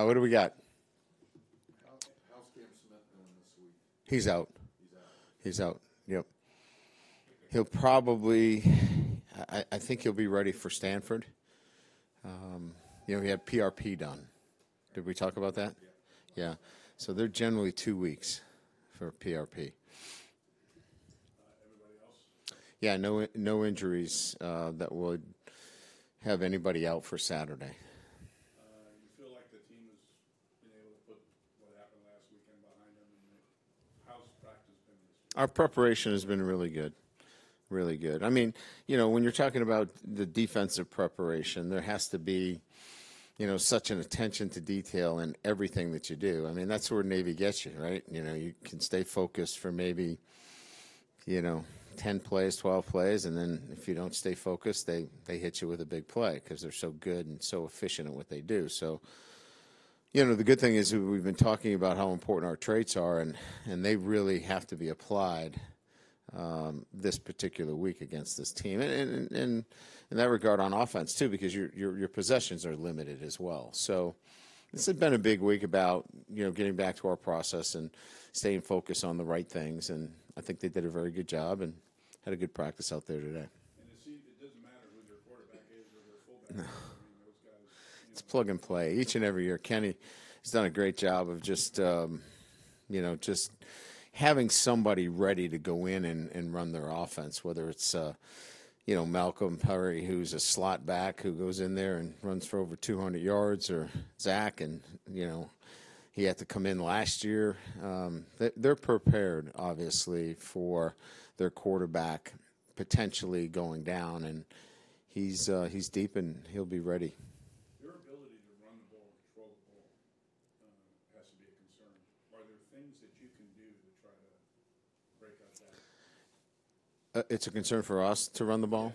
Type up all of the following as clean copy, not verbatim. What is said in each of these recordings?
What do we got? How's Cam Smith doing this week? He's out. He's out. He's out. Yep. He'll probably. I think he'll be ready for Stanford. He had PRP done. Did we talk about that? Yeah. So they're generally 2 weeks for PRP. Everybody else? Yeah, no injuries that would have anybody out for Saturday. You feel like the team has been able to put what happened last weekend behind them, and how's practice been this week? Our preparation has been really good. Really good. I mean, when you're talking about the defensive preparation, there has to be, such an attention to detail in everything that you do. I mean, that's where Navy gets you, right? You can stay focused for maybe, 10 plays, 12 plays, and then if you don't stay focused, they hit you with a big play because they're so good and so efficient at what they do. So, the good thing is we've been talking about how important our traits are, and they really have to be applied this particular week against this team, and in that regard on offense too, because your possessions are limited as well. So this has been a big week about getting back to our process and staying focused on the right things, and I think they did a very good job and had a good practice out there today. And it doesn't matter who their quarterback is or their fullback is. I mean, those guys. It's plug and play each and every year. Kenny has done a great job of just just having somebody ready to go in and run their offense, whether it's, Malcolm Perry, who's a slot back who goes in there and runs for over 200 yards, or Zach, and, he had to come in last year. They're prepared, obviously, for their quarterback potentially going down, and he's deep and he'll be ready. Your ability to run the ball and control the ball has to be a concern. Are there things that you can do to try to break up that? It's a concern for us to run the ball?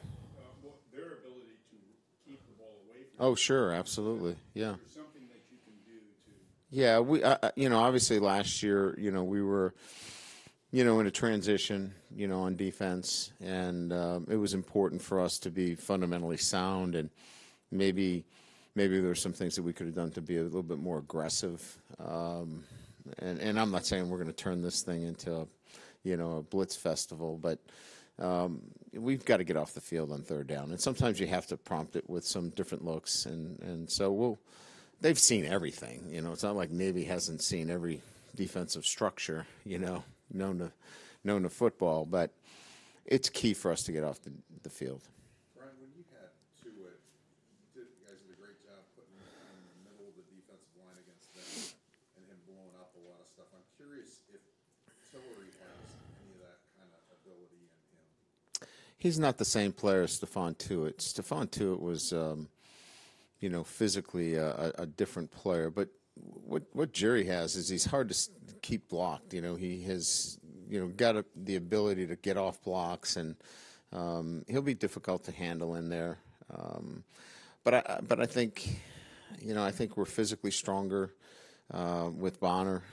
Their ability to keep the ball away from Oh, sure, absolutely, yeah. Is there something that you can do to... Yeah, we, obviously last year, we were, in a transition, on defense, and it was important for us to be fundamentally sound, and maybe there's some things that we could have done to be a little bit more aggressive. And I'm not saying we're going to turn this thing into, a blitz festival, but we've got to get off the field on third down, and sometimes you have to prompt it with some different looks, and so they've seen everything. It's not like Navy hasn't seen every defensive structure, known to football, but it's key for us to get off the field. Brian, when you had Tua, you guys did a great job putting him in the middle of the defensive line against them and him blowing up a lot of stuff. I'm curious if Tillery has any of that kind of ability in him. He's not the same player as Stephon Tuitt. Stephon Tuitt was, physically a different player. But what Jerry has is he's hard to keep blocked. He has, got the ability to get off blocks, and he'll be difficult to handle in there. But I think, I think we're physically stronger with Bonner.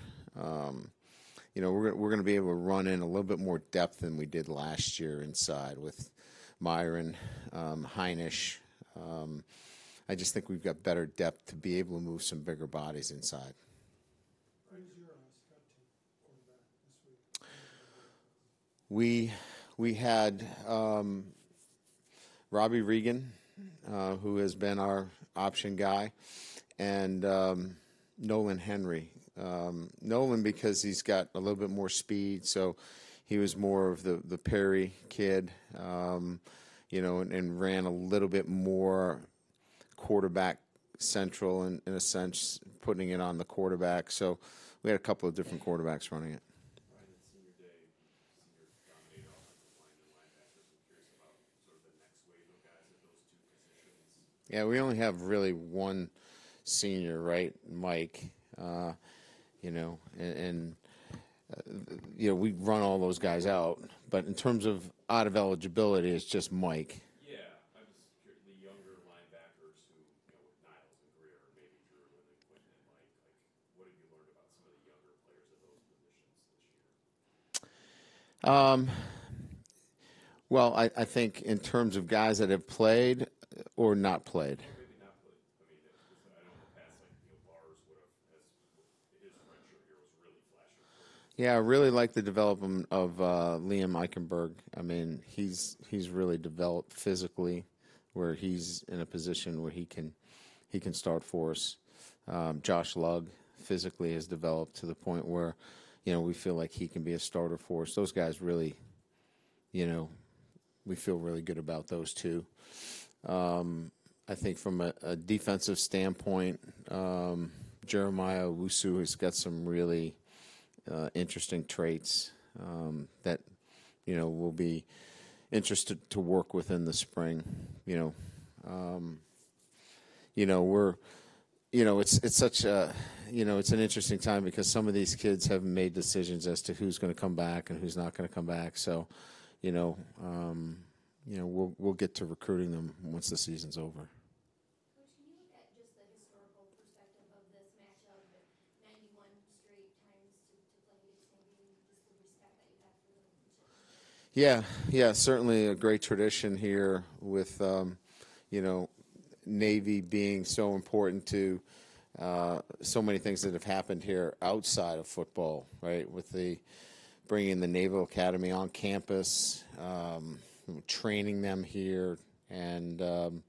We're going to be able to run in a little bit more depth than we did last year inside with Myron, Heinisch. I just think we've got better depth to be able to move some bigger bodies inside. Who's your scout team quarterback this week? We had Robbie Regan, who has been our option guy, and Nolan Henry. Nolan, because he's got a little bit more speed, so he was more of the Perry kid, and ran a little bit more quarterback central in a sense, putting it on the quarterback. So we had a couple of different quarterbacks running it. Brian, in senior day, senior dominated offensive line and linebackers. I'm curious about sort of the next wave of guys at those two positions. Yeah, we only have really one senior, right, Mike. We run all those guys out, but in terms of out of eligibility, it's just Mike. Yeah, I'm just curious, the younger linebackers who, with Niles and Greer, maybe Drew and Quentin and Mike, what have you learned about some of the younger players at those positions this year? Well, I think in terms of guys that have played or not played. Maybe not played. I mean, I know in the past, Bars would have Yeah, I really like the development of Liam Eichenberg. I mean, he's really developed physically, where he's in a position where he can start for us. Josh Lugg physically has developed to the point where, we feel like he can be a starter for us. Those guys really, we feel really good about those two. I think from a defensive standpoint, Jeremiah Owusu has got some really interesting traits that will be interested to work with in the spring. We're it's such a it's an interesting time because some of these kids have made decisions as to who's going to come back and who's not going to come back. So, we'll get to recruiting them once the season's over. Coach, can you look at just the historical perspective of this matchup, 91 straight times to play against Navy, just the respect that you have for them? Yeah, certainly a great tradition here with, Navy being so important to so many things that have happened here outside of football, right? With the bringing the Naval Academy on campus, training them here, and in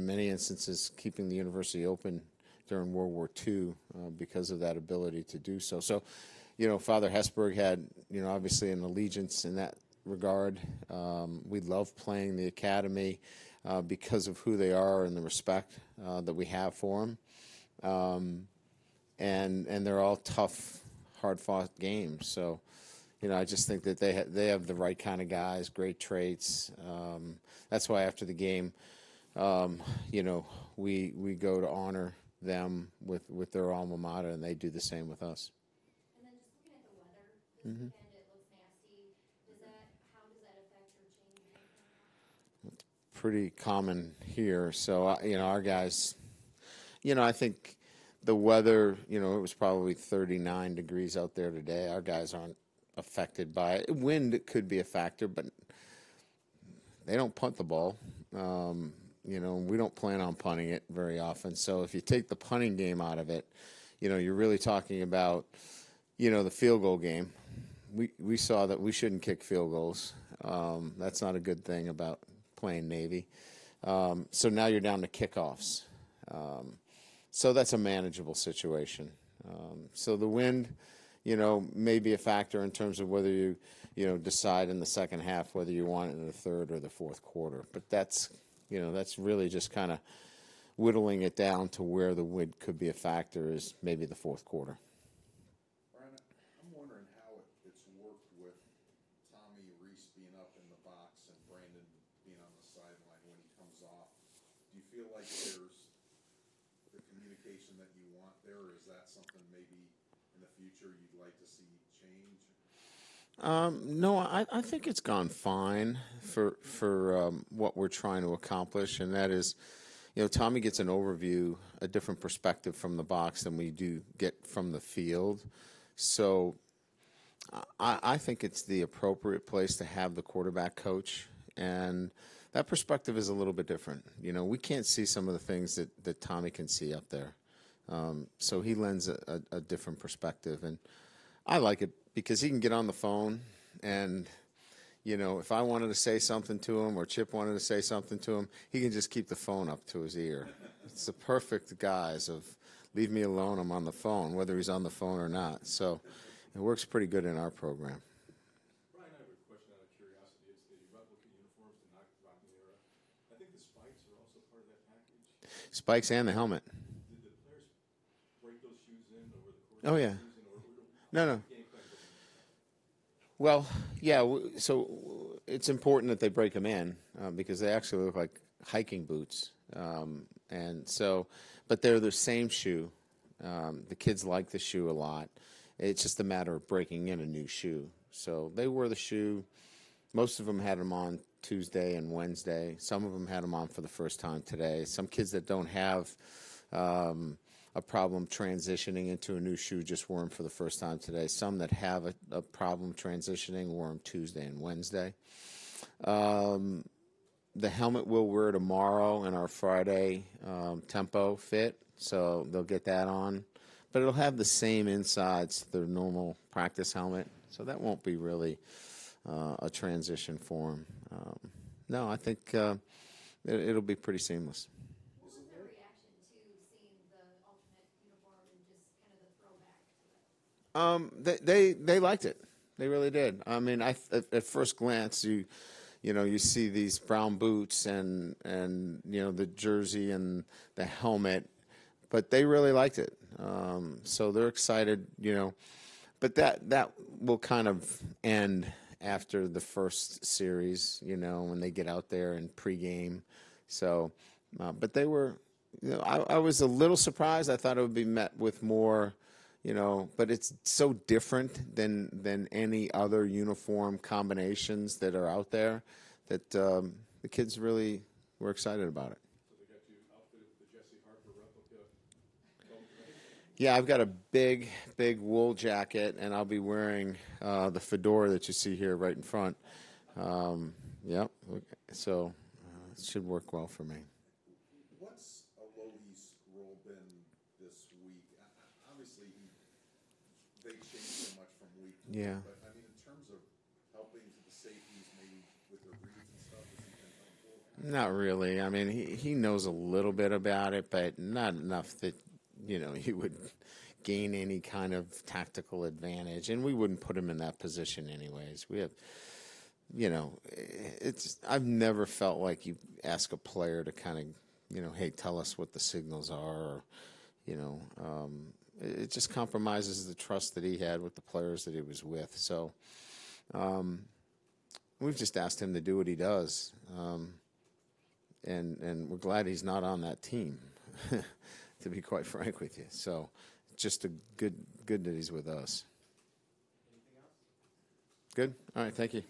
many instances keeping the university open during World War II because of that ability to do so. So, Father Hesburgh had, obviously an allegiance in that regard. We love playing the academy because of who they are and the respect that we have for them. And they're all tough, hard-fought games. So, I just think that they have the right kind of guys, great traits. That's why after the game, we go to honor them with their alma mater, and they do the same with us. And then just looking at the weather this weekend, it looks nasty. How does that affect or change anything? Pretty common here. So, our guys, I think the weather, it was probably 39 degrees out there today. Our guys aren't affected by it. Wind could be a factor, but they don't punt the ball. We don't plan on punting it very often. So if you take the punting game out of it, you're really talking about, the field goal game. We saw that we shouldn't kick field goals. That's not a good thing about playing Navy. So now you're down to kickoffs. So that's a manageable situation. So the wind, may be a factor in terms of whether you, decide in the second half whether you want it in the third or the fourth quarter. But that's really just kind of whittling it down to where the wind could be a factor is maybe the fourth quarter. Brian, I'm wondering how it's worked with Tommy Reese being up in the box and Brandon being on the sideline when he comes off. Do you feel like there's the communication that you want there, or is that something maybe in the future you'd like to see change? No, I think it's gone fine for what we're trying to accomplish, and that is, Tommy gets an overview, a different perspective from the box than we do get from the field. So I think it's the appropriate place to have the quarterback coach, and that perspective is a little bit different. We can't see some of the things that Tommy can see up there. So he lends a different perspective, and I like it because he can get on the phone and, if I wanted to say something to him or Chip wanted to say something to him, he can just keep the phone up to his ear. It's the perfect guise of leave me alone, I'm on the phone, whether he's on the phone or not. So it works pretty good in our program. Brian, I have a question out of curiosity. It's the replica uniforms, the Rocky era. I think the spikes are also part of that package. Spikes and the helmet. Did the players break those shoes in over the course Oh, of yeah. the season? No. Game plan looking like? Well, yeah, so it's important that they break them in because they actually look like hiking boots. But they're the same shoe. The kids like the shoe a lot. It's just a matter of breaking in a new shoe. So they wore the shoe. Most of them had them on Tuesday and Wednesday. Some of them had them on for the first time today. Some kids that don't have a problem transitioning into a new shoe just wore them for the first time today. Some that have a problem transitioning wore them Tuesday and Wednesday. The helmet we'll wear tomorrow in our Friday tempo fit, so they'll get that on. but it'll have the same insides to their normal practice helmet, so that won't be really a transition for them. No, I think it'll be pretty seamless. What was their reaction to seeing the alternate uniform and just kind of the throwback to it? They liked it. They really did. I mean, at first glance, you see these brown boots and the jersey and the helmet, but they really liked it. So they're excited. But that will kind of end after the first series. When they get out there and pregame. So, but they were. I was a little surprised. I thought it would be met with more. But it's so different than any other uniform combinations that are out there that the kids really were excited about it. So they got you outfitted with the Jesse Harper replica helmet today? Yeah, I've got a big wool jacket, and I'll be wearing the fedora that you see here right in front. Yep. So it should work well for me. What's Alohi's role been this week? Obviously, they change so much from week to Yeah. week, but I mean, in terms of helping to the safeties, maybe with their reads and stuff, has he been helpful? Not really. I mean, he knows a little bit about it, but not enough that he would gain any kind of tactical advantage, and we wouldn't put him in that position anyways. We have, I've never felt like you ask a player to kind of, hey, tell us what the signals are, or, it just compromises the trust that he had with the players that he was with. So we've just asked him to do what he does, and we're glad he's not on that team, to be quite frank with you. So just a good that he's with us. Anything else? Good? All right, thank you.